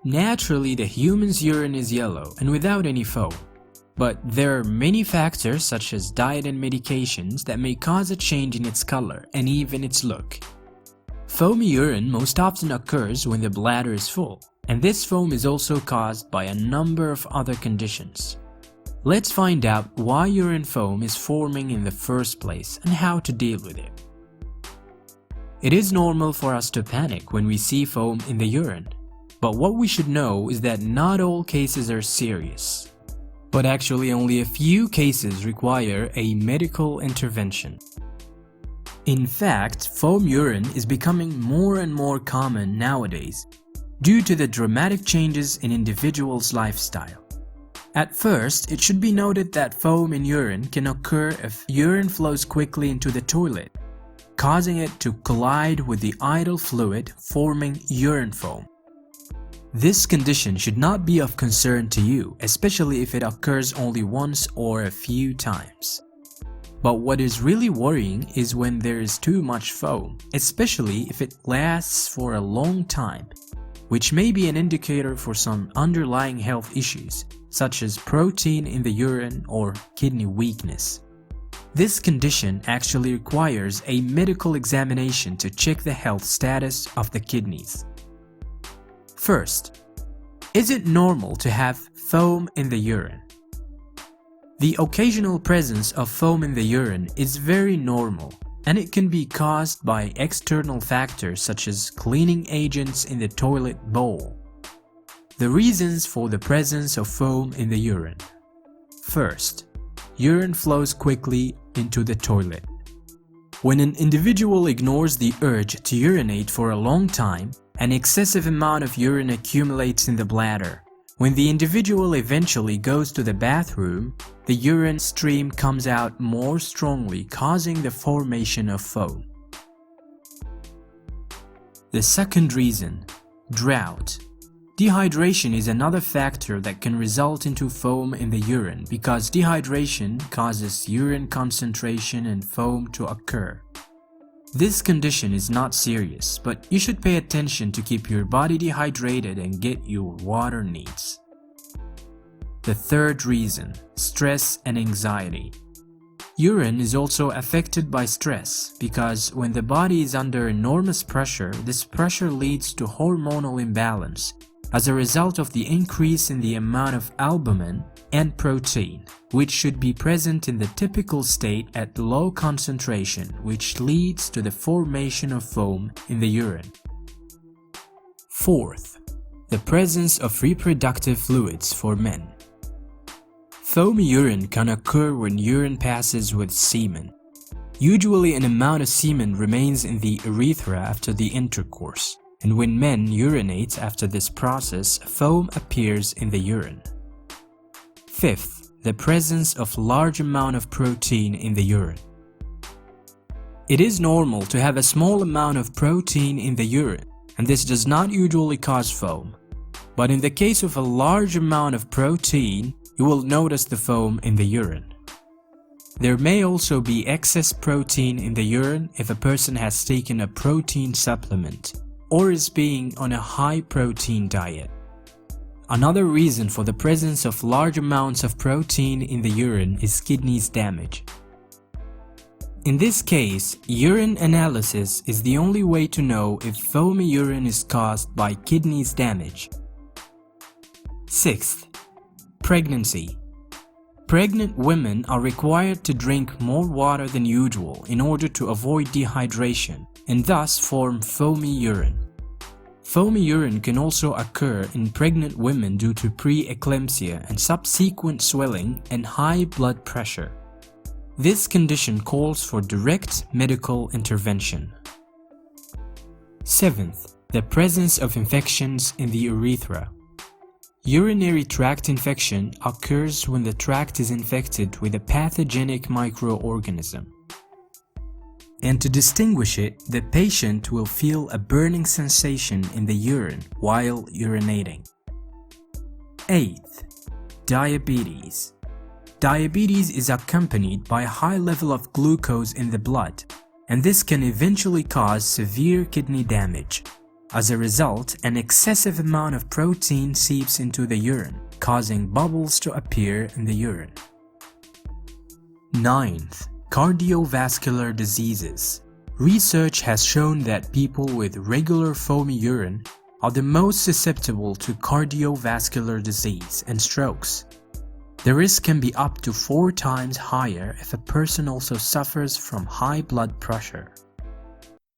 Naturally, the human's urine is yellow and without any foam. But there are many factors such as diet and medications that may cause a change in its color and even its look. Foamy urine most often occurs when the bladder is full, and this foam is also caused by a number of other conditions. Let's find out why urine foam is forming in the first place and how to deal with it. It is normal for us to panic when we see foam in the urine, but what we should know is that not all cases are serious. But actually only a few cases require a medical intervention. In fact, foam urine is becoming more and more common nowadays due to the dramatic changes in individuals' lifestyle. At first, it should be noted that foam in urine can occur if urine flows quickly into the toilet, causing it to collide with the idle fluid, forming urine foam. This condition should not be of concern to you, especially if it occurs only once or a few times. But what is really worrying is when there is too much foam, especially if it lasts for a long time, which may be an indicator for some underlying health issues, such as protein in the urine or kidney weakness. This condition actually requires a medical examination to check the health status of the kidneys. First, is it normal to have foam in the urine? The occasional presence of foam in the urine is very normal, and it can be caused by external factors such as cleaning agents in the toilet bowl. The reasons for the presence of foam in the urine. First, urine flows quickly into the toilet. When an individual ignores the urge to urinate for a long time, an excessive amount of urine accumulates in the bladder. When the individual eventually goes to the bathroom, the urine stream comes out more strongly, causing the formation of foam. The second reason, drought. Dehydration is another factor that can result into foam in the urine because dehydration causes urine concentration and foam to occur. This condition is not serious, but you should pay attention to keep your body dehydrated and get your water needs. The third reason, stress and anxiety. Urine is also affected by stress because when the body is under enormous pressure, this pressure leads to hormonal imbalance as a result of the increase in the amount of albumin and protein, which should be present in the typical state at low concentration, which leads to the formation of foam in the urine. Fourth, the presence of reproductive fluids for men. Foamy urine can occur when urine passes with semen. Usually an amount of semen remains in the urethra after the intercourse, and when men urinate after this process, foam appears in the urine. Fifth, the presence of large amount of protein in the urine. It is normal to have a small amount of protein in the urine, and this does not usually cause foam. But in the case of a large amount of protein, you will notice the foam in the urine. There may also be excess protein in the urine if a person has taken a protein supplement or is being on a high protein diet. Another reason for the presence of large amounts of protein in the urine is kidneys damage. In this case, urine analysis is the only way to know if foamy urine is caused by kidneys damage. Sixth, pregnancy. Pregnant women are required to drink more water than usual in order to avoid dehydration and thus form foamy urine. Foamy urine can also occur in pregnant women due to pre-eclampsia and subsequent swelling and high blood pressure. This condition calls for direct medical intervention. Seventh, the presence of infections in the urethra. Urinary tract infection occurs when the tract is infected with a pathogenic microorganism. And to distinguish it, the patient will feel a burning sensation in the urine while urinating. Eighth, diabetes. Diabetes is accompanied by a high level of glucose in the blood, and this can eventually cause severe kidney damage. As a result, an excessive amount of protein seeps into the urine, causing bubbles to appear in the urine. 9th, cardiovascular diseases. Research has shown that people with regular foamy urine are the most susceptible to cardiovascular disease and strokes. The risk can be up to 4 times higher if a person also suffers from high blood pressure.